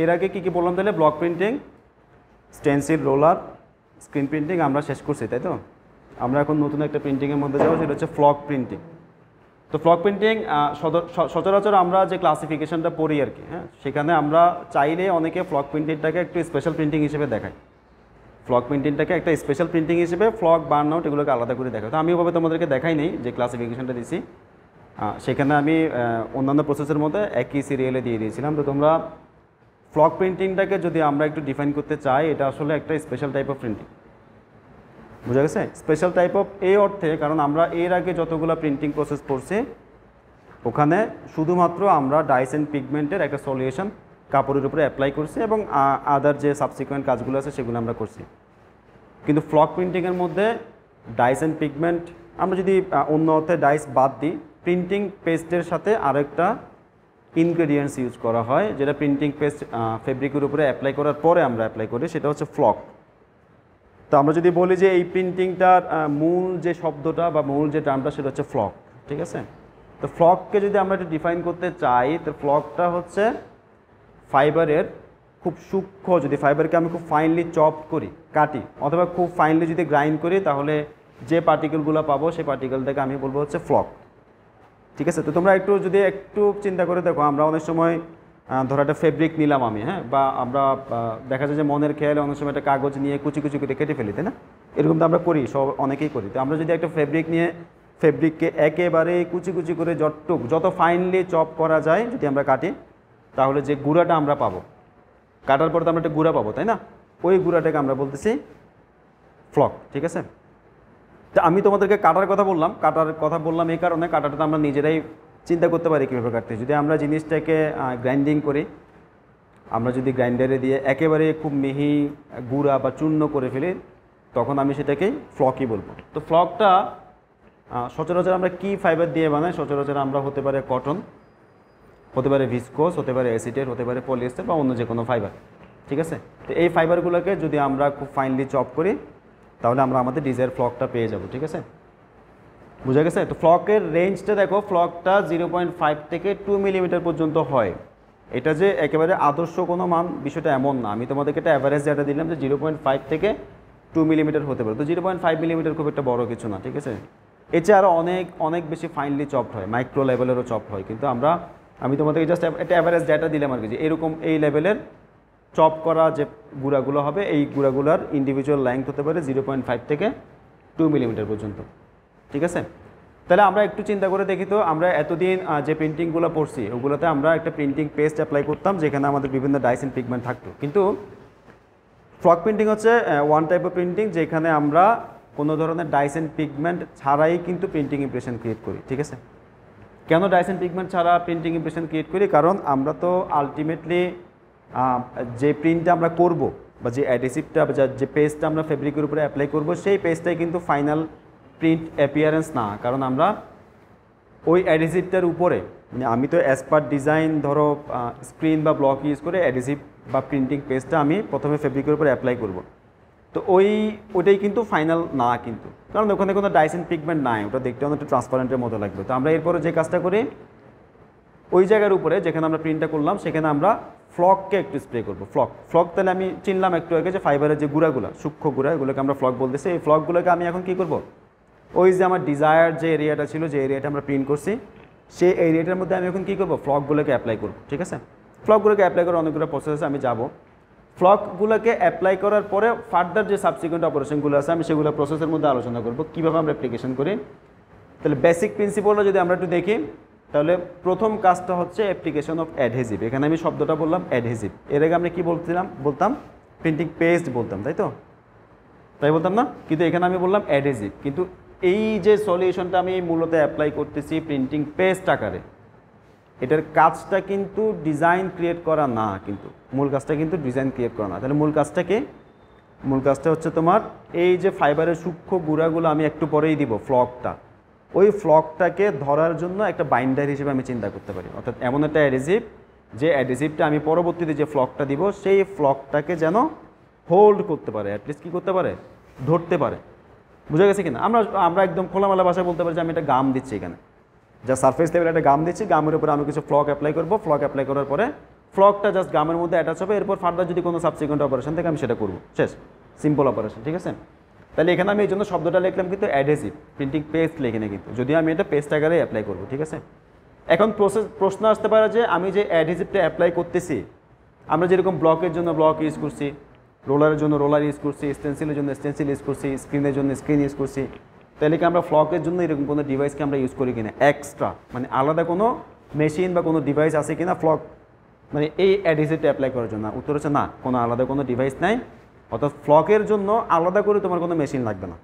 এর আগে কী কী বললাম তাহলে? Block printing, stencil, roller, screen printing আমরা শেষ করছি, তাই তো? আমরা এখন নতুন একটা প্রিন্টিংয়ের মধ্যে যাবো, সেটা হচ্ছে ফ্লক প্রিন্টিং। তো ফ্লক প্রিন্টিং সচরাচর আমরা যে ক্লাসিফিকেশনটা পড়ি আর কি, হ্যাঁ, সেখানে আমরা চাইলে অনেকে ফ্লক প্রিন্টিংটাকে একটু স্পেশাল প্রিন্টিং হিসেবে দেখায়। ফ্লক প্রিন্টিংটাকে একটা স্পেশাল প্রিন্টিং হিসেবে ফ্লক, বার্ন আউট এগুলোকে আলাদা করে দেখায়। তো আমি ওভাবে তোমাদেরকে দেখাই নেই, যে ক্লাসিফিকেশনটা দিছি সেখানে আমি অন্যান্য প্রসেসের মধ্যে একই সিরিয়ালে দিয়ে দিয়েছিলাম। তো তোমরা ফ্লক প্রিন্টিংটাকে যদি আমরা একটু ডিফাইন করতে চাই, এটা আসলে একটা স্পেশাল টাইপ অফ প্রিন্টিং। বুঝা গেছে? স্পেশাল টাইপ অফ এই অর্থে, কারণ আমরা এর আগে যতগুলো প্রিন্টিং প্রসেস পড়ছি ওখানে শুধুমাত্র আমরা ডাইস অ্যান্ড পিগমেন্টের একটা সলিউশন কাপড়ের উপরে অ্যাপ্লাই করছি এবং আদার যে সাবসিকুয়েন্ট কাজগুলো আছে সেগুলো আমরা করছি। কিন্তু ফ্লক প্রিন্টিংয়ের মধ্যে ডাইস অ্যান্ড পিগমেন্ট, আমরা যদি অন্য অর্থে ডাইস বাদ দিই, প্রিন্টিং পেস্টের সাথে আরেকটা ইনগ্রেডিয়েন্টস ইউজ করা হয়, যেটা প্রিন্টিং পেস্ট ফেব্রিকের উপরে অ্যাপ্লাই করার পরে আমরা অ্যাপ্লাই করি, সেটা হচ্ছে ফ্লক। তো আমরা যদি বলি যে এই প্রিন্টিংটার মূল যে শব্দটা বা মূল যে টার্মটা সেটা হচ্ছে ফ্লক, ঠিক আছে? তো ফ্লককে যদি আমরা একটু ডিফাইন করতে চাই, তো ফ্লকটা হচ্ছে ফাইবারের খুব সূক্ষ্ম, যদি ফাইবারকে আমি খুব ফাইনলি চপ করি, কাটি, অথবা খুব ফাইনলি যদি গ্রাইন্ড করি, তাহলে যে পার্টিকেলগুলো পাবো সেই পার্টিকেলটাকে আমি বলবো হচ্ছে ফ্লক, ঠিক আছে? তো তোমরা যদি একটু চিন্তা করে দেখো, আমরা অনেক সময় ধরো একটা ফেব্রিক নিলাম আমি, হ্যাঁ, বা আমরা দেখা যায় যে মনের খেয়ালে অনেক সময় একটা কাগজ নিয়ে কুচি কুচি করে কেটে ফেলি, তাই না? এরকম তো আমরা করি, অনেকেই করি। তো আমরা যদি একটা ফেব্রিক নিয়ে ফেব্রিককে একেবারে কুচি কুচি করে যত ফাইনলি চপ করা যায় যদি আমরা কাটি, তাহলে যে গুঁড়াটা আমরা পাবো, কাটার পর তো আমরা একটা গুঁড়া পাবো, তাই না? ওই গুঁড়াটাকে আমরা বলতেছি ফ্লক, ঠিক আছে? তো আমি তোমাদেরকে কাটার কথা বললাম এই কারণে, কাটাটা তো আমরা নিজেরাই চিন্তা করতে পারি কীভাবে কাটতে। যদি আমরা জিনিসটাকে গ্রাইন্ডিং করি, আমরা যদি গ্রাইন্ডারে দিয়ে একেবারে খুব মিহি গুঁড়া বা চূর্ণ করে ফেলি, তখন আমি সেটাকেই ফ্লকই বলবো। তো ফ্লকটা সচরাচর আমরা কি ফাইবার দিয়ে বানাই? সচরাচর আমরা হতে পারে কটন, হতে পারে ভিসকোস, হতে পারে অ্যাসিটেট, হতে পারে পলিয়েস্টার বা অন্য যে কোনো ফাইবার, ঠিক আছে? তো এই ফাইবারগুলোকে যদি আমরা খুব ফাইনলি চপ করি, তাহলে আমরা আমাদের ডিজায়ার ফ্লকটা পেয়ে যাব, ঠিক আছে? বুঝা গেছে? তো ফ্লকের রেঞ্জটা দেখো, ফ্লকটা 0.5 থেকে 2 মিলিমিটার পর্যন্ত হয়। এটা যে একেবারে আদর্শ কোনো মান, বিষয়টা এমন না। আমি তোমাদেরকে একটা অ্যাভারেজ ডাটা দিলাম যে 0.5 থেকে 2 মিলিমিটার হতে পারে। তো 0.5 মিলিমিটার খুব একটা বড় কিছু না, ঠিক আছে? এর চেয়ে আরও অনেক বেশি ফাইনলি চপড হয়, মাইক্রো লেভেলেরও চপড হয়। কিন্তু আমি তোমাদেরকে জাস্ট একটা অ্যাভারেজ ডাটা দিলাম আর কি, যে এরকম এই লেভেলের চপ করা যে গুঁড়াগুলো হবে, এই গুঁড়াগুলোর ইন্ডিভিজুয়াল লেংথ হতে পারে 0.5 থেকে 2 মিলিমিটার পর্যন্ত, ঠিক আছে? তাহলে আমরা একটু চিন্তা করে দেখি তো, আমরা এতদিন যে প্রিন্টিংগুলো পড়ছি ওগুলোতে আমরা একটা প্রিন্টিং পেস্ট অ্যাপ্লাই করতাম, যেখানে আমাদের বিভিন্ন ডাইস অ্যান্ড পিগমেন্ট থাকতো। কিন্তু ফ্লক প্রিন্টিং হচ্ছে ওয়ান টাইপ অফ প্রিন্টিং, যেখানে আমরা কোনো ধরনের ডাইস অ্যান্ড পিগমেন্ট ছাড়াই কিন্তু প্রিন্টিং ইমপ্রেশন ক্রিয়েট করি, ঠিক আছে? কেন ডাইস অ্যান্ড পিগমেন্ট ছাড়া প্রিন্টিং ইমপ্রেশন ক্রিয়েট করি? কারণ আমরা তো আলটিমেটলি যে প্রিন্টটা আমরা করব, বা যে অ্যাডিসিভটা বা যে পেস্টটা আমরা ফেব্রিকের উপরে অ্যাপ্লাই করব, সেই পেস্টটাই কিন্তু ফাইনাল প্রিন্ট অ্যাপিয়ারেন্স না। কারণ আমরা ওই অ্যাডিসিভটার উপরে, মানে আমি তো অ্যাজ পার ডিজাইন ধরো স্ক্রিন বা ব্লক ইউজ করে অ্যাডিসিভ বা প্রিন্টিং পেস্টটা আমি প্রথমে ফেব্রিকের উপরে অ্যাপ্লাই করব। তো ওইটাই কিন্তু ফাইনাল না, কিন্তু কারণ ওখানে কোনো ডাইস অ্যান্ড পিগমেন্ট নাই, ওটা দেখতে অনেকটা ট্রান্সপারেন্টের মতো লাগবে। তো আমরা এরপরে যে কাজটা করি, ওই জায়গার উপরে যেখানে আমরা প্রিন্টটা করলাম সেখানে আমরা ফ্লককে একটু স্প্রে করবো। ফ্লক তাহলে আমি চিনলাম একটু আগে যে ফাইবারের যে গুঁড়াগুলো, সূক্ষ্ম গুঁড়া, এগুলোকে আমরা ফ্লক বলতেছি। এই ফ্লকগুলোকে আমি এখন কী করব, ওই যে আমার ডিজায়ার যে এরিয়াটা ছিল, যে এরিয়াটা আমরা প্রিন্ট করছি, সেই এরিয়াটার মধ্যে আমি এখন কী করবো, ফ্লকগুলোকে অ্যাপ্লাই করবো, ঠিক আছে? ফ্লকগুলোকে অ্যাপ্লাই করার অনেকগুলো প্রসেসে আমি যাব। ফ্লকগুলোকে অ্যাপ্লাই করার পরে ফার্দার যে সাবসিকুয়েন্ট অপারেশনগুলো আছে আমি সেগুলো প্রসেসের মধ্যে আলোচনা করব, কীভাবে আমরা অ্যাপ্লিকেশন করি। তাহলে বেসিক প্রিন্সিপালটা যদি আমরা একটু দেখি, তাহলে প্রথম কাজটা হচ্ছে অ্যাপ্লিকেশন অফ অ্যাডহেসিভ। এখানে আমি শব্দটা বললাম অ্যাডহেসিভ, এর আগে আমরা কী বলতাম প্রিন্টিং পেস্ট বলতাম, তাই বলতাম না? কিন্তু এখানে আমি বললাম অ্যাডহেসিভ। কিন্তু এই যে সলিউশনটা আমি মূলত অ্যাপ্লাই করতেছি প্রিন্টিং পেস্ট আকারে, এটার কাজটা কিন্তু ডিজাইন ক্রিয়েট করা না, কিন্তু মূল কাজটা কিন্তু ডিজাইন ক্রিয়েট করা না। তাহলে মূল কাজটা কি? মূল কাজটা হচ্ছে তোমার এই যে ফাইবারের সূক্ষ্ম গুঁড়াগুলো আমি একটু পরেই দিব, ফ্লকটা, ওই ফ্লকটাকে ধরার জন্য একটা বাইন্ডার হিসেবে আমি চিন্তা করতে পারি। অর্থাৎ এমন একটা অ্যাডহেসিভ, যে অ্যাডহেসিভটা আমি পরবর্তীতে যে ফ্লকটা দিব সেই ফ্লকটাকে যেন হোল্ড করতে পারে, অ্যাটলিস্ট কী করতে পারে, ধরতে পারে। বুঝা গেছে কিনা? আমরা একদম খোলামেলা ভাষায় বলতে পারি যে আমি একটা গাম দিচ্ছি, এখানে যা সারফেস লেভেলে একটা গাম দিচ্ছি, গামের উপরে আমি কিছু ফ্লক অ্যাপ্লাই করবো, ফ্লক অ্যাপ্লাই করার পরে ফ্লকটা জাস্ট গামের মধ্যে অ্যাটাচ হবে, এরপর ফার্দার যদি কোনো সাবসিকুয়েন্ট অপারেশন থাকে আমি সেটা করবো, শেষ, সিম্পল অপারেশন, ঠিক আছে। তাহলে এখানে আমি এই জন্য শব্দটা লিখলাম কিন্তু অ্যাডহেসিভ প্রিন্টিং পেস্ট লিখে না কিন্তু, যদি আমি এটা পেস্ট আকারে অ্যাপ্লাই করবো, ঠিক আছে। এখন প্রশ্ন আসতে পারে যে আমি যে অ্যাডহেসিভটা অ্যাপ্লাই করতেছি, আমরা যেরকম ব্লকের জন্য ব্লক ইউজ করছি, রোলারের জন্য রোলার ইউজ করছি, স্টেন্সিলের জন্য স্টেন্সিল ইউজ করছি, স্ক্রিনের জন্য স্ক্রিন ইউজ করছি, তাহলে কি আমরা ফ্লকের জন্য এরকম কোনো ডিভাইসকে আমরা ইউজ করি কিনা এক্সট্রা, মানে আলাদা কোনো মেশিন বা কোনো ডিভাইস আছে কিনা ফ্লক মানে এই অ্যাডহেসিভটা অ্যাপ্লাই করার জন্য? উত্তর হচ্ছে না, কোনো আলাদা কোনো ডিভাইস নাই, অর্থাৎ ফ্লকের জন্য আলাদা করে তোমার কোনো মেশিন লাগবে না,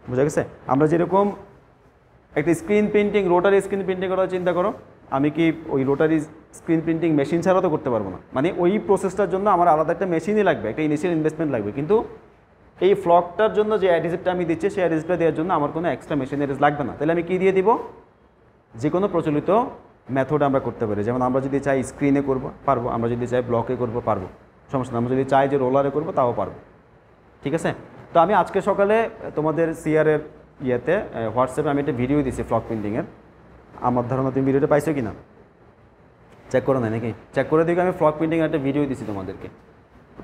বুঝা গেছে। আমরা যেরকম একটা screen printing, rotary screen printing করার চিন্তা করো, আমি কি ওই রোটারি স্ক্রিন প্রিন্টিং মেশিন ছাড়াও তো করতে পারবো না, মানে ওই প্রসেসটার জন্য আমার আলাদা একটা মেশিনই লাগবে, একটা ইনিশিয়াল ইনভেস্টমেন্ট লাগবে। কিন্তু এই ফ্লকটার জন্য যে অ্যাডহেসিভটা আমি দিচ্ছি সেই অ্যাডহেসিভটা দেওয়ার জন্য আমার কোনো এক্সট্রা মেশিনারিজ লাগবে না। তাহলে আমি কী দিয়ে দিব? যে কোনো প্রচলিত মেথড আমরা করতে পারি, যেমন আমরা যদি চাই স্ক্রিনে করবো পারবো, আমরা যদি চাই ব্লকে করবো পারবো, সমস্যা না, আমরা যদি চাই যে রোলারে করবো তাও পারবো, ঠিক আছে। তো আমি আজকে সকালে তোমাদের সিআরের ইয়েতে হোয়াটসঅ্যাপে আমি একটা ভিডিও দিচ্ছি ফ্লক প্রিন্টিংয়ের, আমার ধারণা তুমি ভিডিওটা পাইছো কি না, চেক করো না নাকি? চেক করে দেখি, আমি ফ্লক প্রিন্টিংয়ের একটা ভিডিও দিচ্ছি তোমাদেরকে,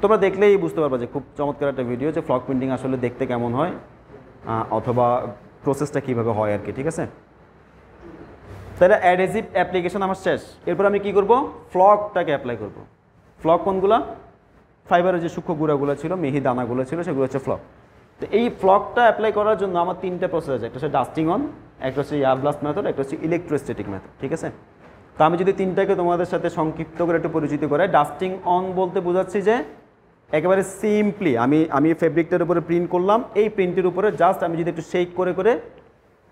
তোমরা দেখলেই বুঝতে পারবা যে খুব চমৎকার একটা ভিডিও, যে ফ্লক প্রিন্টিং আসলে দেখতে কেমন হয় অথবা প্রসেসটা কীভাবে হয় আর কি, ঠিক আছে। তাহলে অ্যাডহেসিভ অ্যাপ্লিকেশন আমার শেষ, এরপর আমি কী করবো? ফ্লকটাকে অ্যাপ্লাই করব। ফ্লক কোনগুলো? ফাইবারের যে সূক্ষ্ম গুঁড়াগুলো ছিল, মিহি দানাগুলো ছিল, সেগুলো হচ্ছে ফ্লক। তো এই ফ্লকটা অ্যাপ্লাই করার জন্য আমার তিনটা প্রসেস আছে, একটা হচ্ছে ডাস্টিং অন, একটা হচ্ছে এয়ার ব্লাস্ট মেথড, একটা হচ্ছে ইলেকট্রোস্ট্যাটিক মেথড, ঠিক আছে। তো আমি যদি তিনটাকে তোমাদের সাথে সংক্ষিপ্ত করে একটু পরিচিত করাই, ডাস্টিং অন বলতে বোঝাচ্ছি যে একেবারে সিম্পলি আমি ফেব্রিকটার উপরে প্রিন্ট করলাম, এই প্রিন্টের উপরে জাস্ট আমি যদি একটু শেক করে করে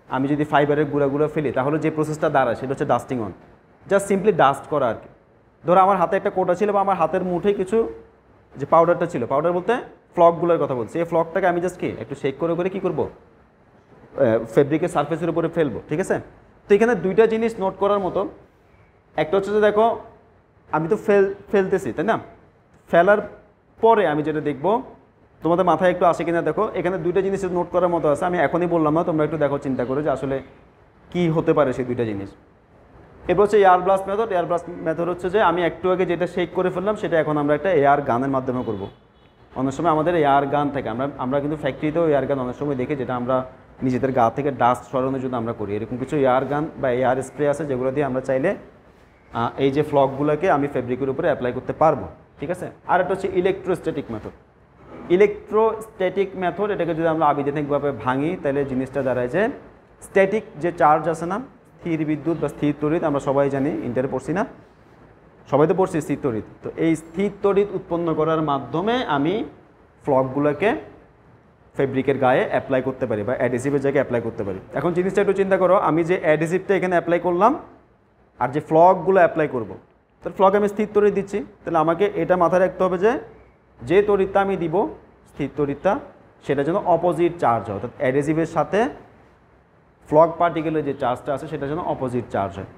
আমি যদি ফাইবারের গুঁড়াগুলো ফেলি, তাহলে যে প্রসেসটা দাঁড়ায় সেটা হচ্ছে dusting on, just simply dust করা আর কি। ধরো আমার হাতে একটা কোটা ছিল বা আমার হাতের মুঠে কিছু যে পাউডারটা ছিল, পাউডার বলতে ফ্লকগুলোর কথা বলছি, এই ফ্লকটাকে আমি জাস্ট কি একটু শেক করে করে কী করবো? ফেব্রিকের সারফেসের উপরে ফেলবো, ঠিক আছে। তো এখানে দুইটা জিনিস নোট করার মতো, একটা হচ্ছে যে দেখো আমি তো ফেলতেছি, তাই না? ফেলার পরে আমি যেটা দেখবো, তোমাদের মাথায় একটু আসে কিনা দেখো, এখানে দুইটা জিনিস নোট করার মতো আছে, আমি এখনই বললাম না, তোমরা একটু দেখো, চিন্তা করো যে আসলে কী হতে পারে সেই দুইটা জিনিস। এরপর হচ্ছে air blast method. Air blast method হচ্ছে যে আমি একটু আগে যেটা শেক করে ফেললাম সেটা এখন আমরা একটা এয়ার গানের মাধ্যমে করব। অনেক সময় আমাদের এয়ার গান থাকে, আমরা কিন্তু ফ্যাক্টরিতেও এয়ার গান অনেক সময় দেখি, যেটা আমরা নিজেদের গা থেকে ডাস্ট সরানোর জন্য আমরা করি। এরকম কিছু এয়ার গান বা এয়ার স্প্রে আছে যেগুলো দিয়ে আমরা চাইলে এই যে ফ্লকগুলোকে আমি ফেব্রিকের উপরে অ্যাপ্লাই করতে পারবো, ঠিক আছে। আর একটা হচ্ছে ইলেকট্রোস্ট্যাটিক মেথড। ইলেকট্রোস্ট্যাটিক মেথড, এটাকে যদি আমরা আবিধানিকভাবে ভাঙি তাহলে জিনিসটা দাঁড়ায় যে স্ট্যাটিক যে চার্জ আছে না, স্থির বিদ্যুৎ বা স্থির তড়িৎ, আমরা সবাই জানি, ইন্টারে পড়ছি না, সবাই তো পড়ছি স্থির তড়িৎ। তো এই স্থির তড়িৎ উৎপন্ন করার মাধ্যমে আমি ফ্লকগুলোকে ফেব্রিকের গায়ে অ্যাপ্লাই করতে পারি বা অ্যাডহেসিভের জায়গায় অ্যাপ্লাই করতে পারি। এখন জিনিসটা একটু চিন্তা করো, আমি যে অ্যাডহেসিভটা এখানে অ্যাপ্লাই করলাম আর যে ফ্লকগুলো অ্যাপ্লাই করবো, তাহলে ফ্লক আমি স্থির তড়িৎ দিচ্ছি, তাহলে আমাকে এটা মাথায় রাখতে হবে যে তড়িৎটা আমি দিব, স্থির তড়িৎটা, সেটা যেন অপোজিট চার্জ হয়, অর্থাৎ অ্যাডহেসিভের সাথে ফ্লক পার্টিকেলের যে চার্জটা আছে সেটা যেন অপোজিট চার্জ হয়।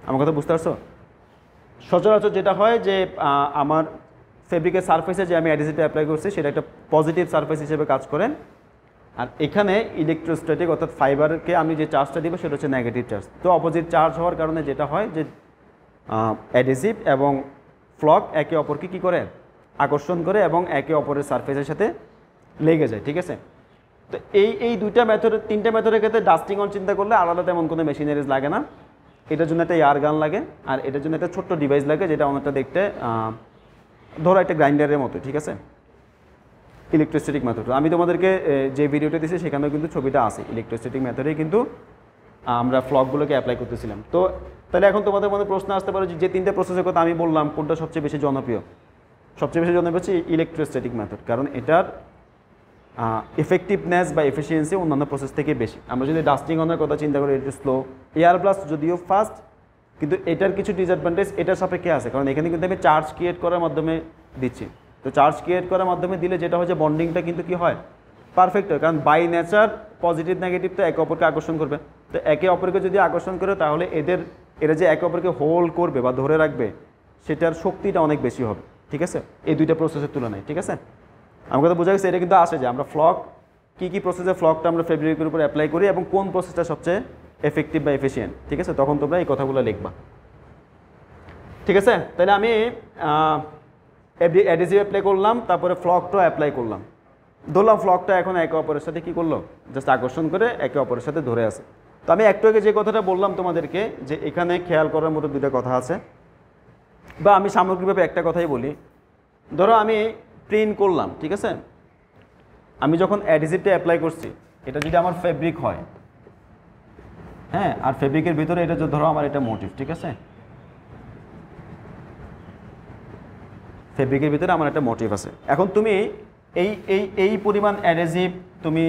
আমার কথা বুঝতে পারছো? সচরাচর যেটা হয় যে আমার ফেব্রিকের সারফেসে যে আমি অ্যাডহেসিভটা অ্যাপ্লাই করছি সেটা একটা পজিটিভ সারফেস হিসেবে কাজ করে, আর এখানে ইলেকট্রোস্ট্যাটিক অর্থাৎ ফাইবারকে আমি যে চার্জটা দিব সেটা হচ্ছে নেগেটিভ চার্জ। তো অপোজিট চার্জ হওয়ার কারণে যেটা হয় যে অ্যাডহেসিভ এবং ফ্লক একে অপরকে কী করে? আকর্ষণ করে এবং একে অপরের সারফেসের সাথে লেগে যায়, ঠিক আছে। তো এই দুইটা মেথডের, তিনটা মেথডের ক্ষেত্রে ডাস্টিং অন চিন্তা করলে আলাদা তেমন কোনো মেশিনারিজ লাগে না। এটার জন্য একটা এয়ার গান লাগে, আর এটার জন্য একটা ছোট্ট ডিভাইস লাগে যেটা অনেকটা দেখতে ধরো একটা গ্রাইন্ডারের মতো, ঠিক আছে। ইলেকট্রোস্ট্যাটিক মেথড আমি তোমাদেরকে যে ভিডিওটা দিয়েছি সেখানেও কিন্তু ছবিটা আছে, ইলেকট্রোস্ট্যাটিক মেথডেই কিন্তু আমরা ফ্লকগুলোকে অ্যাপ্লাই করতেছিলাম। তো তাহলে এখন তোমাদের মধ্যে প্রশ্ন আসতে পারে যে তিনটে প্রসেসের কথা আমি বললাম কোনটা সবচেয়ে বেশি জনপ্রিয়? সবচেয়ে বেশি জনপ্রিয় হচ্ছে ইলেকট্রোস্ট্যাটিক মেথড, কারণ এটার এফেক্টিভনেস বা এফিসিয়েন্সি অন্যান্য প্রসেস থেকে বেশি। আমরা যদি ডাস্টিং অনের কথা চিন্তা করি, এটা স্লো। এয়ার ব্লাস্ট যদিও ফাস্ট, কিন্তু এটার কিছু ডিসঅ্যাডভান্টেজ এটার সাপেক্ষে আছে, কারণ এখানে কিন্তু আমি চার্জ ক্রিয়েট করার মাধ্যমে দিচ্ছি। তো চার্জ ক্রিয়েট করার মাধ্যমে দিলে যেটা হয় যে বন্ডিংটা কিন্তু কি হয়? পারফেক্ট হয়, কারণ বাই নেচার পজিটিভ নেগেটিভ তো একে অপরকে আকর্ষণ করবে। তো একে অপরকে যদি আকর্ষণ করে তাহলে এরা যে একে অপরকে হোল্ড করবে বা ধরে রাখবে সেটার শক্তিটা অনেক বেশি হবে, ঠিক আছে, এই দুইটা প্রসেসের তুলনায়, ঠিক আছে। আমার কথা বোঝা গেছে? এটা কিন্তু আসে যে আমরা ফ্লক কী প্রসেসে ফ্লকটা আমরা ফেব্রিকের উপর অ্যাপ্লাই করি এবং কোন প্রসেসটা সবচেয়ে এফেক্টিভ বা এফিসিয়েন্ট, ঠিক আছে। তখন তোমরা এই কথাগুলো লিখবা। ঠিক আছে, তাহলে আমি অ্যাডিসিভ অ্যাপ্লাই করলাম, তারপরে ফ্লকটা অ্যাপ্লাই করলাম, ধরলাম ফ্লকটা এখন একে অপরের সাথে কী করলো, জাস্ট আকর্ষণ করে একে অপরের সাথে ধরে আছে। তো আমি একটু আগে যে কথাটা বললাম তোমাদেরকে, যে এখানে খেয়াল করার মতো দুটো কথা আছে, বা আমি সামগ্রিকভাবে একটা কথাই বলি। ধরো আমি প্রিন্ট করলাম, ঠিক আছে, আমি যখন অ্যাডিসিভটা অ্যাপ্লাই করছি, এটা যদি আমার ফেব্রিক হয়, হ্যাঁ, আর ফেব্রিকের ভিতরে এটা ধরো আমার এটা মোটিভ, ঠিক আছে, ফেব্রিকের ভিতরে আমার একটা মোটিভ আছে। এখন তুমি এই পরিমাণ অ্যাডহেসিভ তুমি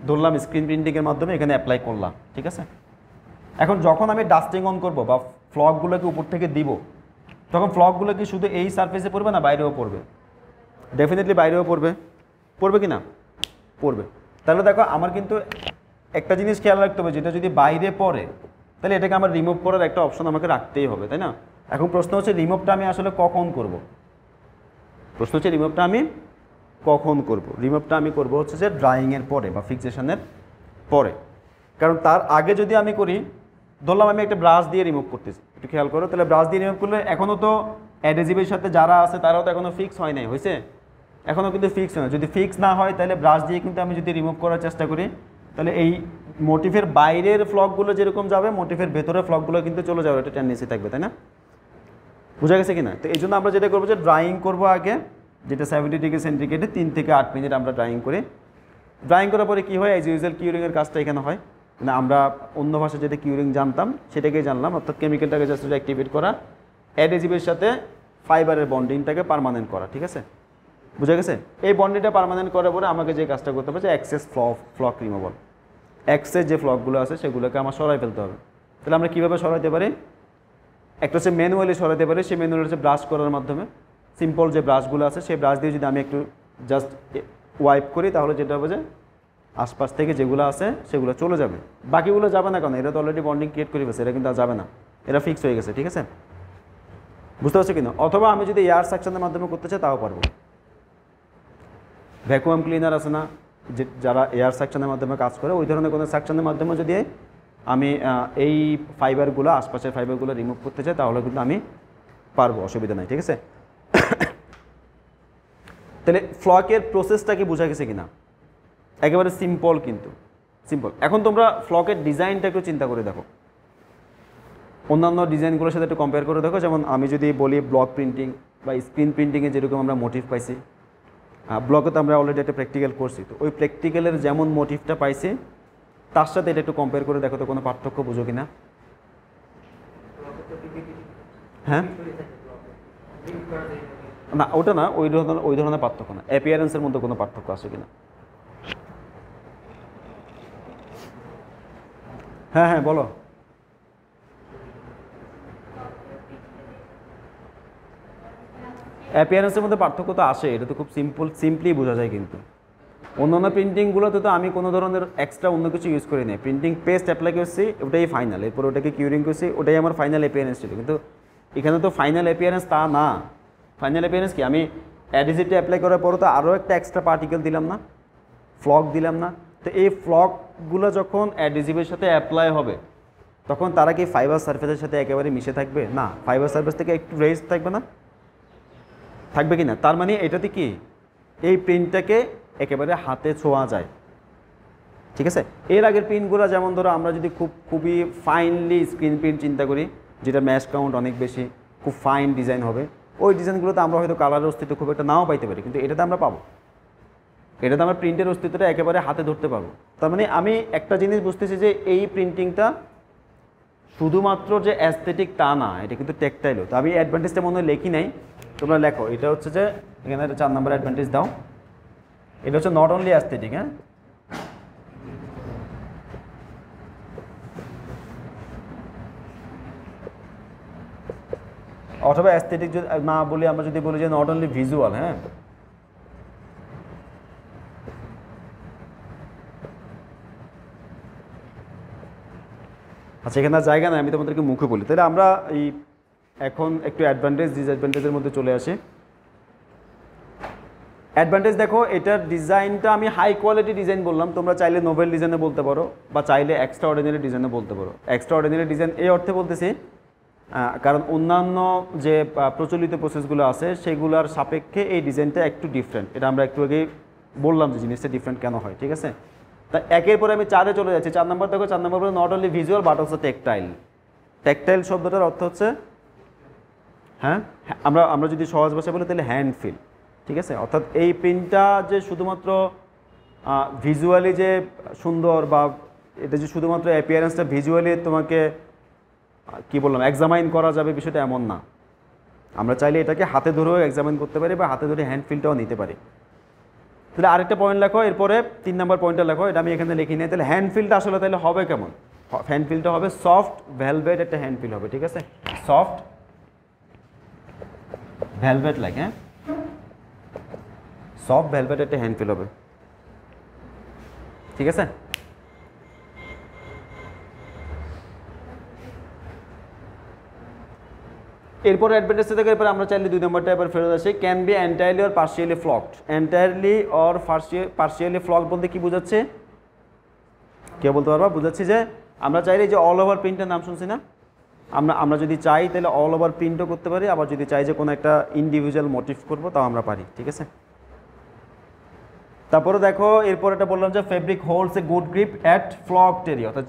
ধরলাম স্ক্রিন প্রিন্টিংয়ের মাধ্যমে এখানে অ্যাপ্লাই করলাম, ঠিক আছে। এখন যখন আমি ডাস্টিং অন করব বা ফ্লকগুলোকে উপর থেকে দিব, তখন ফ্লকগুলো কি শুধু এই সারফেসে পড়বে না বাইরেও পড়বে? ডেফিনেটলি বাইরেও পড়বে, পড়বে কি না? পড়বে। তাহলে দেখো আমার কিন্তু একটা জিনিস খেয়াল রাখতে হবে, যেটা যদি বাইরে পড়ে তাহলে এটাকে আমার রিমুভ করার একটা অপশন আমাকে রাখতেই হবে, তাই না? এখন প্রশ্ন হচ্ছে রিমুভটা আমি আসলে কখন করব? প্রশ্ন হচ্ছে রিমুভটা আমি কখন করব? রিমুভটা আমি করব হচ্ছে যে ড্রাইংয়ের পরে বা ফিক্সেশনের পরে। কারণ তার আগে যদি আমি করি, ধরলাম আমি একটা ব্রাশ দিয়ে রিমুভ করতেছি, একটু খেয়াল করো, তাহলে ব্রাশ দিয়ে রিমুভ করলে এখনও তো অ্যাডহেসিভের সাথে যারা আছে তারাও তো এখনও ফিক্স হয় নাই, হয়েছে? এখনও কিন্তু ফিক্স হয় না। যদি ফিক্স না হয় তাহলে ব্রাশ দিয়ে কিন্তু আমি যদি রিমুভ করার চেষ্টা করি, তাহলে এই মোটিফের বাইরের ফ্লকগুলো যেরকম যাবে, মোটিফের ভেতরের ফ্লকগুলো কিন্তু চলে যাবে, এটা টেন্ডেন্সি থাকবে, তাই না? বোঝা গেছে কিনা? তো এই জন্য আমরা যেটা করবো যে ড্রাইং করবো আগে, যেটা 70 ডিগ্রি সেন্টিগ্রেডে 3 থেকে 8 মিনিট আমরা ড্রাইং করি। ড্রাইং করার পরে কী হয়, এজ ইউজুয়াল কিউরিংয়ের কাজটা এখানে হয়। মানে আমরা অন্য ভাষায় যেটা কিউরিং জানতাম সেটাকেই জানলাম, অর্থাৎ কেমিক্যালটাকে জাস্ট অ্যাক্টিভেট করা, অ্যাডহেসিভের সাথে ফাইবারের বন্ডিংটাকে পার্মানেন্ট করা, ঠিক আছে? বুঝা গেছে? এই বন্ডিংটা পার্মানেন্ট করার পরে আমাকে যে কাজটা করতে হবে যে এক্সেস ফ্লক রিমুভাল, এক্সেস যে ফ্লকগুলো আছে সেগুলোকে আমার সরাই ফেলতে হবে। তাহলে আমরা কীভাবে সরাইতে পারি? একটা হচ্ছে ম্যানুয়ালি সরাতে পারি, সেই ম্যানুয়ালি হচ্ছে ব্রাশ করার মাধ্যমে। সিম্পল যে ব্রাশগুলো আছে সেই ব্রাশ দিয়ে যদি আমি একটু জাস্ট ওয়াইপ করি, তাহলে যেটা হবে যে আশপাশ থেকে যেগুলো আছে সেগুলো চলে যাবে, বাকিগুলো যাবে না। কেন? এরা তো অলরেডি বন্ডিং ক্রিয়েট করে ফেলছে, এরা কিন্তু আর যাবে না, এরা ফিক্স হয়ে গেছে, ঠিক আছে? বুঝতে পারছো কিনা? অথবা আমি যদি এয়ার সাকশনের মাধ্যমে করতে চাই তাও পারবো। ভ্যাকুয়াম ক্লিনার আছে না, যে যারা এয়ার সাকশনের মাধ্যমে কাজ করে, ওই ধরনের কোনো সাকশনের মাধ্যমে যদি আমি এই ফাইবারগুলো, আশপাশের ফাইবারগুলো রিমুভ করতে চাই, তাহলে কিন্তু আমি পারবো, অসুবিধা নাই, ঠিক আছে? তাহলে ফ্লকের প্রসেসটা কি বোঝা গেছে কিনা? একেবারে সিম্পল, কিন্তু সিম্পল। এখন তোমরা ফ্লকের ডিজাইনটা একটু চিন্তা করে দেখো, অন্যান্য ডিজাইনগুলোর সাথে একটু কম্পেয়ার করে দেখো। যেমন আমি যদি বলি ব্লক প্রিন্টিং বা স্ক্রিন প্রিন্টিংয়ে যেরকম আমরা মোটিভ পাইছি, ব্লকে তো আমরা অলরেডি একটা প্র্যাকটিক্যাল করছি, তো ওই প্র্যাকটিক্যালের যেমন মোটিভটা পাইছি তার সাথে এটা একটু কম্পেয়ার করে দেখো তো কোনো পার্থক্য বুঝো কিনা? হ্যাঁ, না ওটা না, ওই ধরনের পার্থক্য না, অ্যাপিয়ারেন্সের মধ্যে কোনো পার্থক্য আছে কিনা? হ্যাঁ হ্যাঁ বলো। অ্যাপিয়ারেন্সের মধ্যে পার্থক্য তো আসে, এটা তো খুব সিম্পলি বোঝা যায়। কিন্তু অন্যান্য প্রিন্টিংগুলোতে তো আমি কোনো ধরনের এক্সট্রা অন্য কিছু ইউজ করি না, প্রিন্টিং পেস্ট অ্যাপ্লাই করছি, ওটাই ফাইনাল, এরপর ওটাকে কিউরিং করছি, ওটাই আমার ফাইনাল অ্যাপিয়ারেন্স ছিল। কিন্তু এখানে তো ফাইনাল অ্যাপিয়ারেন্স তা না। ফাইনাল অ্যাপিয়ারেন্স কি? আমি অ্যাডহেসিভটা অ্যাপ্লাই করার পরও তো আরও একটা এক্সট্রা পার্টিকেল দিলাম না, ফ্লক দিলাম না? তো এই ফ্লকগুলো যখন অ্যাডহেসিভের সাথে অ্যাপ্লাই হবে, তখন তারা কি ফাইবার সারফেসের সাথে একেবারে মিশে থাকবে? না, ফাইবার সারফেস থেকে একটু রেস্ট থাকবে না, থাকবে কি না? তার মানে এটাতে কি এই প্রিন্টটাকে একেবারে হাতে ছোঁয়া যায়, ঠিক আছে? এর আগের প্রিন্টগুলো যেমন ধরো আমরা যদি খুবই ফাইনলি স্ক্রিন প্রিন্ট চিন্তা করি, যেটা ম্যাশ কাউন্ট অনেক বেশি, খুব ফাইন ডিজাইন হবে, ওই ডিজাইনগুলোতে আমরা হয়তো কালারের অস্তিত্ব খুব একটা নাও পাইতে পারি, কিন্তু এটাতে আমরা পাবো, এটাতে আমরা প্রিন্টের অস্তিত্বটা একেবারে হাতে ধরতে পারবো। তার মানে আমি একটা জিনিস বুঝতেছি যে এই প্রিন্টিংটা শুধুমাত্র যে অ্যাস্থেটিক তা না, এটা কিন্তু টেকটাইলও। তো আমি অ্যাডভান্টেজটা মনে হয় লেখি নাই, তোমরা লেখো। এটা হচ্ছে যে এখানে 4 নম্বর অ্যাডভান্টেজ দাও, এটা হচ্ছে নট অনলি অ্যাস্থেটিক, হ্যাঁ, অথবা অ্যাস্থেটিক যদি না বলি, আমরা যদি বলি যে নট অনলি ভিজুয়াল, হ্যাঁ, আচ্ছা এখানে জায়গা নাই, আমি তোমাদেরকে মুখে বলি। তাহলে আমরা এই এখন একটু অ্যাডভান্টেজ ডিসঅ্যাডভান্টেজের মধ্যে চলে আসি। অ্যাডভান্টেজ দেখো, এটার ডিজাইনটা আমি হাই কোয়ালিটি ডিজাইন বললাম, তোমরা চাইলে নোভেল ডিজাইনে বলতে পারো বা চাইলে এক্সট্রা অর্ডিনারি ডিজাইনে বলতে পারো। এক্সট্রা অর্ডিনারি ডিজাইন এই অর্থে বলতেছি কারণ অন্যান্য যে প্রচলিত প্রসেসগুলো আছে সেগুলোর সাপেক্ষে এই ডিজাইনটা একটু ডিফারেন্ট, এটা আমরা একটু আগে বললাম যে জিনিসটা ডিফারেন্ট কেন হয়, ঠিক আছে। তা একের পরে আমি 4-এ চলে যাচ্ছি। 4 নম্বর দেখো, 4 নম্বর পরে not only visual but also tactile. Tactile শব্দটার অর্থ হচ্ছে, হ্যাঁ আমরা যদি সহজ ভাষায় বলি তাহলে হ্যান্ড ফিল, ঠিক আছে। অর্থাৎ এই প্রিন্টটা যে শুধুমাত্র ভিজুয়ালি যে সুন্দর বা এটা যে শুধুমাত্র অ্যাপিয়ারেন্সটা ভিজুয়ালি তোমাকে কি বললাম এক্সামাইন করা যাবে বিষয়টা এমন না। আমরা চাইলে এটাকে হাতে ধরেও এক্সামাইন করতে পারি বা হাতে ধরে হ্যান্ড ফিলটাও নিতে পারি। তাহলে আরেকটা পয়েন্ট লেখো, এরপরে 3 নম্বর পয়েন্টটা লেখো, এটা আমি এখানে লিখি নাই। তাহলে হ্যান্ড ফিলটা আসলে তাহলে হবে কেমন? হ্যান্ড ফিলটা হবে সফট ভেলভেট একটা হ্যান্ড ফিল হবে, ঠিক আছে। সফট ভেলভেট লাইক, হ্যাঁ সফট ভেলভেট একটা হ্যান্ড ফিল হবে, ঠিক আছে। এরপর অ্যাডভান্টেজ থেকে এরপর আমরা চাইলে 2 নম্বরটা এবার ফেরত আসি। Can be entirely or partially flocked. Entirely or partially flock বলতে কি বোঝাচ্ছে, কে বলতে পারবা? বুঝাচ্ছি যে আমরা চাইলে যে অল ওভার প্রিন্টের নাম শুনছি না, আমরা যদি চাই তাহলে অল ওভার প্রিন্টও করতে পারি, আবার যদি চাই যে কোনো একটা ইন্ডিভিজুয়াল মোটিভ করবো তাও আমরা পারি, ঠিক আছে। তারপরে দেখো এরপর এটা বললাম যে fabric holds a good grip at flocked area, অর্থাৎ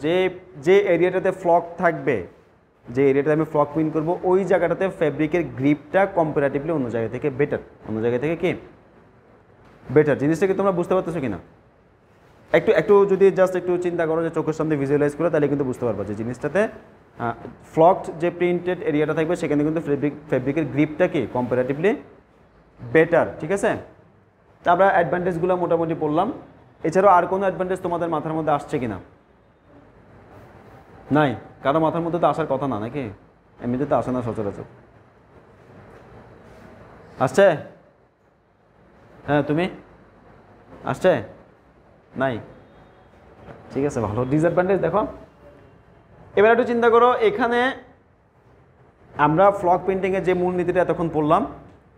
যে এরিয়াটাতে ফ্লক থাকবে, যে এরিয়াটাতে আমি ফ্লক প্রিন্ট করবো ওই জায়গাটাতে ফেব্রিকের গ্রিপটা কম্পারেটিভলি অন্য জায়গা থেকে বেটার, অন্য জায়গা থেকে কি বেটার। জিনিসটা কি তোমরা বুঝতে পারতেছো কিনা? একটু যদি জাস্ট একটু চিন্তা করো, যে চোখের সামনে ভিজুয়ালাইজ করো, তাহলে কিন্তু বুঝতে পারবো যে জিনিসটাতে ফ্লকড যে প্রিন্টেড এরিয়াটা থাকবে সেখানে কিন্তু ফেব্রিকের গ্রিপটা কি কম্পারেটিভলি বেটার, ঠিক আছে। তা আমরা অ্যাডভান্টেজগুলো মোটামুটি পড়লাম। এছাড়াও আর কোনো অ্যাডভান্টেজ তোমাদের মাথার মধ্যে আসছে কিনা? নাই, কারো মাথার মধ্যে তো আসার কথা না, নাকি? এমনিতে তো আসে না সচরাচর। আসছে? হ্যাঁ, তুমি আসছে? নাই, ঠিক আছে, ভালো। ডিসঅ্যাডভান্টেজ দেখো, এবার একটু চিন্তা করো, এখানে আমরা ফ্লক প্রিন্টিংয়ের যে মূলনীতিটা এতক্ষণ পড়লাম,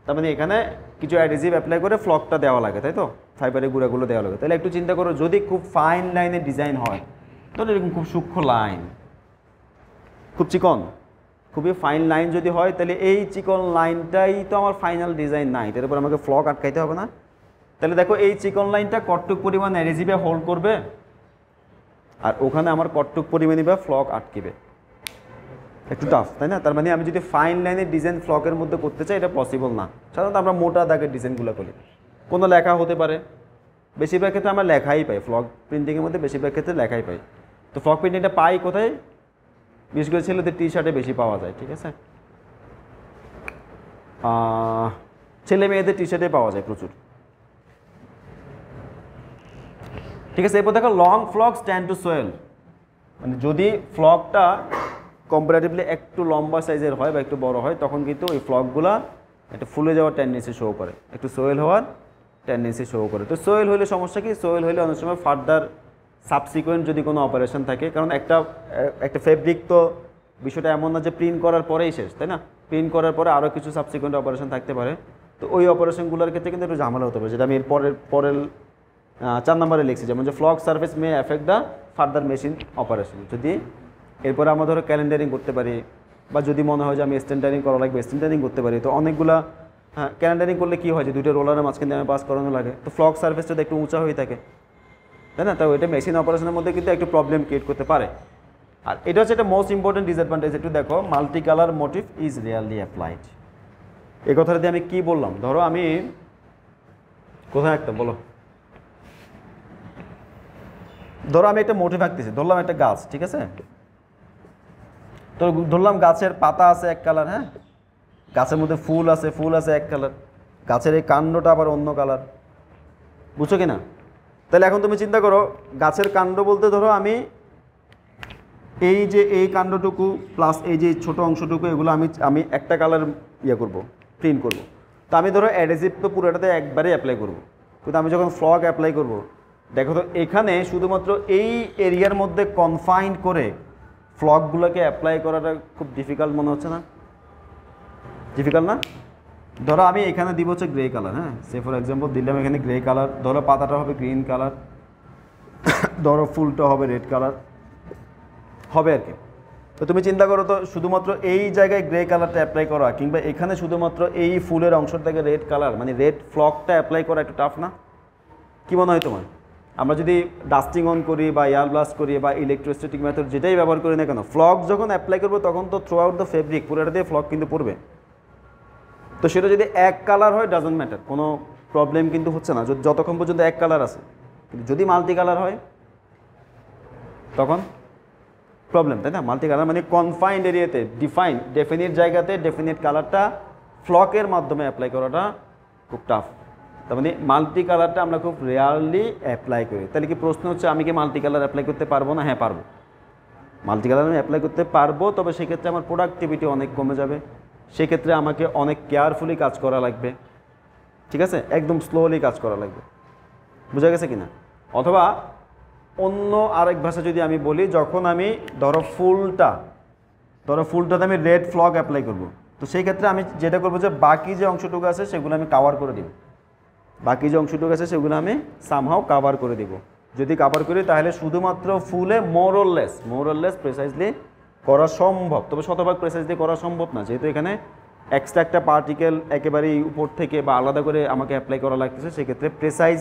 তার মানে এখানে কিছু অ্যাডিজিভ অ্যাপ্লাই করে ফ্লকটা দেওয়া লাগে, তাই তো? ফাইবারের গুঁড়াগুলো দেওয়া লাগে। তাহলে একটু চিন্তা করো, যদি খুব ফাইন লাইনের ডিজাইন হয় তাহলে এরকম খুব সূক্ষ্ম লাইন, খুব চিকন, খুবই ফাইন লাইন যদি হয়, তাহলে এই চিকন লাইনটাই তো আমার ফাইনাল ডিজাইন নাই, এর উপর আমাকে ফ্লক আটকাইতে হবে না? তাহলে দেখো এই চিকন লাইনটা কতটুক পরিমাণ অ্যাডিজিভে হোল্ড করবে, আর ওখানে আমার কতটুক পরিমাণে বা ফ্লক আটকিবে। একটু টাফ, তাই না? তার মানে আমি যদি ফাইন লাইনের ডিজাইন ফ্লকের মধ্যে করতে চাই, এটা পসিবল না। সাধারণত আমরা মোটা দাগের ডিজাইনগুলো করি, কোনো লেখা হতে পারে, বেশিরভাগ ক্ষেত্রে আমরা লেখাই পাই, ফ্লক প্রিন্টিংয়ের মধ্যে বেশিরভাগ ক্ষেত্রে লেখাই পাই। তো ফ্লক প্রিন্টিংটা পাই কোথায়? বিশেষ করে ছেলেদের টি শার্টে বেশি পাওয়া যায়, ঠিক আছে। ছেলে মেয়েদের টি শার্টে পাওয়া যায় প্রচুর, ঠিক আছে। এরপর দেখো long flock stand two Soyel, মানে যদি ফ্লকটা কম্পারেটিভলি একটু লম্বা সাইজের হয় বা একটু বড় হয়, তখন কিন্তু ওই ফ্লকগুলা একটু ফুলে যাওয়ার টেন্ডেন্সি শো করে, একটু সোয়েল হওয়ার টেন্ডেন্সি শো করে। তো সোয়েল হলে সমস্যা কি? সোয়েল হলে অনেক সময় ফার্দার সাবসিকুয়েন্ট যদি কোনো অপারেশন থাকে, কারণ একটা ফেব্রিক তো বিষয়টা এমন না যে প্রিন্ট করার পরেই শেষ, তাই না? প্রিন্ট করার পরে আরও কিছু সাবসিকুয়েন্ট অপারেশন থাকতে পারে। তো ওই অপারেশনগুলোর ক্ষেত্রে কিন্তু একটু ঝামেলা হতে পারে, যেটা আমি এর পরের 4 নম্বরে লিখছি, যেমন যে flock surface may effect the further machine operation. যদি এরপরে আমরা ধরো ক্যালেন্ডারিং করতে পারি, বা যদি মনে হয় যে আমি স্ট্যান্ডারিং করা লাগবে স্ট্যান্ডারিং করতে পারি, তো অনেকগুলা ক্যালেন্ডারিং করলে কী হয় যে দুটো রোলারের মাঝখানে আমি পাস করানো লাগে, তো ফ্লক সার্ফেসটা একটু উঁচা হয়ে থাকে, তাই না? তো এটা মেশিন অপারেশনের মধ্যে কিন্তু একটু প্রবলেম ক্রিয়েট করতে পারে। আর এটা হচ্ছে একটা মোস্ট ইম্পর্টেন্ট ডিসঅ্যাডভান্টেজ। একটু দেখো, multi colour motif is rarely applied. এই কথাটা দিয়ে আমি কি বললাম? ধরো আমি কোথায় একটা বলো, ধরো আমি একটা মোটিভ আঁকতেছি, ধরলাম একটা গাছ, ঠিক আছে। তো ধরলাম গাছের পাতা আছে এক কালার, হ্যাঁ, গাছের মধ্যে ফুল আছে এক কালার, গাছের এই কাণ্ডটা আবার অন্য কালার, বুঝছো কি না? তাহলে এখন তুমি চিন্তা করো, গাছের কাণ্ড বলতে ধরো আমি এই যে এই কাণ্ডটুকু প্লাস এই যে ছোট অংশটুকু, এগুলো আমি একটা কালার করব, প্রিন্ট করব। তো আমি ধরো অ্যাডহেসিভ তো পুরোটাতে একবারে অ্যাপ্লাই করব, কিন্তু আমি যখন ফ্লক অ্যাপ্লাই করব, দেখো তো এখানে শুধুমাত্র এই এরিয়ার মধ্যে কনফাইন্ড করে ফ্লকগুলোকে অ্যাপ্লাই করাটা খুব ডিফিকাল্ট মনে হচ্ছে না? ডিফিকাল্ট না? ধরো আমি এখানে দিব হচ্ছে গ্রে কালার, হ্যাঁ, সে ফর এক্সাম্পল দিলাম এখানে গ্রে কালার, ধরো পাতাটা হবে গ্রিন কালার, ধরো ফুলটা হবে রেড কালার হবে আর কি। তো তুমি চিন্তা করো তো শুধুমাত্র এই জায়গায় গ্রে কালারটা অ্যাপ্লাই করা কিংবা এখানে শুধুমাত্র এই ফুলের অংশের থেকে রেড কালার মানে রেড ফ্লকটা অ্যাপ্লাই করা একটু টাফ না? কী মনে হয় তোমার? আমরা যদি ডাস্টিং অন করি বা এয়ার ব্লাস্ট করি বা ইলেকট্রোস্ট্যাটিক মেথড যেটাই ব্যবহার করি না কেন, ফ্লক যখন অ্যাপ্লাই করবো তখন তো থ্রু আউট দ্য ফেব্রিক পুরোটা দিয়ে ফ্লক কিন্তু পড়বে। তো সেটা যদি এক কালার হয় ডাজন্ট ম্যাটার, কোনো প্রবলেম কিন্তু হচ্ছে না যতক্ষণ পর্যন্ত এক কালার আছে। কিন্তু যদি মাল্টি কালার হয় তখন প্রবলেম, তাই না? মাল্টি কালার মানে কনফাইন্ড এরিয়াতে ডেফিনিট জায়গাতে ডেফিনিট কালারটা ফ্লকের মাধ্যমে অ্যাপ্লাই করাটা খুব টাফ। তার মানে মাল্টি কালারটা আমরা খুব রেয়ারলি অ্যাপ্লাই করি। তাহলে কি প্রশ্ন হচ্ছে আমি কি মাল্টি কালার অ্যাপ্লাই করতে পারবো না? হ্যাঁ পারবো, মাল্টি কালার আমি অ্যাপ্লাই করতে পারবো, তবে সেক্ষেত্রে আমার প্রোডাক্টিভিটি অনেক কমে যাবে, সেক্ষেত্রে আমাকে অনেক কেয়ারফুলি কাজ করা লাগবে, ঠিক আছে? একদম স্লোলি কাজ করা লাগবে, বোঝা গেছে কিনা? অথবা অন্য আরেক ভাষা যদি আমি বলি, যখন আমি ধরো ফুলটাতে আমি রেড ফ্লক অ্যাপ্লাই করব, তো সেই ক্ষেত্রে আমি যেটা করবো যে বাকি যে অংশটুকু আছে সেগুলো আমি কাভার করে দিব, বাকি যে অংশটুকু আছে সেগুলো আমি সামহাও কাভার করে দিব। যদি কাভার করি তাহলে শুধুমাত্র ফুলে মোরলেস প্রেসাইজলি করা সম্ভব, তবে শতভাগ প্রেসাইজলি করা সম্ভব না, যেহেতু এখানে এক্সট্রা একটা পার্টিকেল একেবারেই উপর থেকে বা আলাদা করে আমাকে অ্যাপ্লাই করা লাগতেছে। সেক্ষেত্রে প্রেসাইজ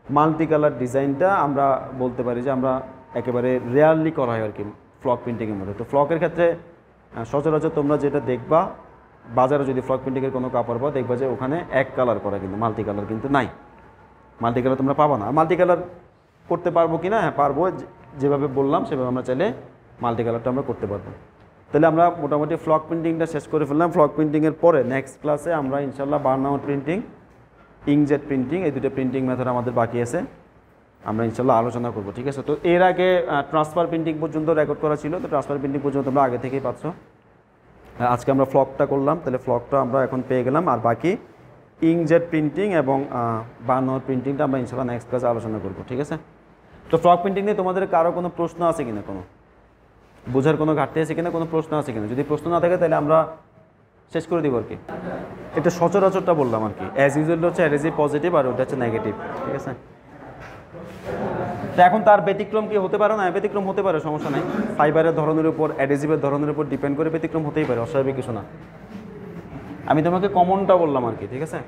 মাল্টি কালার ডিজাইনটা আমরা বলতে পারি যে আমরা একেবারে রেয়ারলি করা হয় আর কি ফ্লক প্রিন্টিংয়ের মধ্যে। তো ফ্লকের ক্ষেত্রে সচরাচর তোমরা যেটা দেখবা বাজারে, যদি ফ্লক প্রিন্টিংয়ের কোনো কাপড় পাও দেখবা যে ওখানে এক কালার করা, কিন্তু মাল্টি কালার কিন্তু নাই, মাল্টি কালার তোমরা পাবা না। মাল্টি কালার করতে পারবো কি না? হ্যাঁ পারবো, যেভাবে বললাম সেভাবে আমরা চাইলে মাল্টি কালারটা আমরা করতে পারবো। তাহলে আমরা মোটামুটি ফ্লক প্রিন্টিংটা শেষ করে ফেললাম। ফ্লক প্রিন্টিংয়ের পরে নেক্সট ক্লাসে আমরা ইনশাল্লাহ বার্নআউট প্রিন্টিং, ইঙ্কজেট প্রিন্টিং, এই দুটো প্রিন্টিং মেথড আমাদের বাকি আছে, আমরা ইনশাল্লাহ আলোচনা করবো, ঠিক আছে? তো এর আগে ট্রান্সফার প্রিন্টিং পর্যন্ত রেকর্ড করা ছিল, তো ট্রান্সফার প্রিন্টিং পর্যন্ত তোমরা আগে থেকেই পাচ্ছ। আজকে আমরা ফ্লকটা করলাম, তাহলে ফ্লকটা আমরা এখন পেয়ে গেলাম, আর বাকি ইঙ্কজেট প্রিন্টিং এবং বার্নআউট প্রিন্টিংটা আমরা ইনশাল্লাহ নেক্সট ক্লাসে আলোচনা করবো, ঠিক আছে? তো ফ্লক প্রিন্টিং নিয়ে তোমাদের কারো কোনো প্রশ্ন আছে কিনা, কোনো বোঝার কোনো ঘাটতি আছে কিনা, কোনো প্রশ্ন আছে কিনা? যদি প্রশ্ন না থাকে তাহলে আমরা শেষ করে দিব আর কি। এটা সচরাচরটা বললাম আর কি, অ্যাজ ইউজুয়াল হচ্ছে অ্যাডহেসিভ পজিটিভ আর ওটা হচ্ছে নেগেটিভ, ঠিক আছে? তো এখন তার ব্যতিক্রম কি হতে পারে না? ব্যতিক্রম হতে পারে, সমস্যা নাই। ফাইবারের ধরনের উপর, অ্যাডহেসিভের ধরনের উপর ডিপেন্ড করে ব্যতিক্রম হতেই পারে, অস্বাভাবিক কিছু না। আমি তোমাকে কমনটা বললাম আর কি, ঠিক আছে?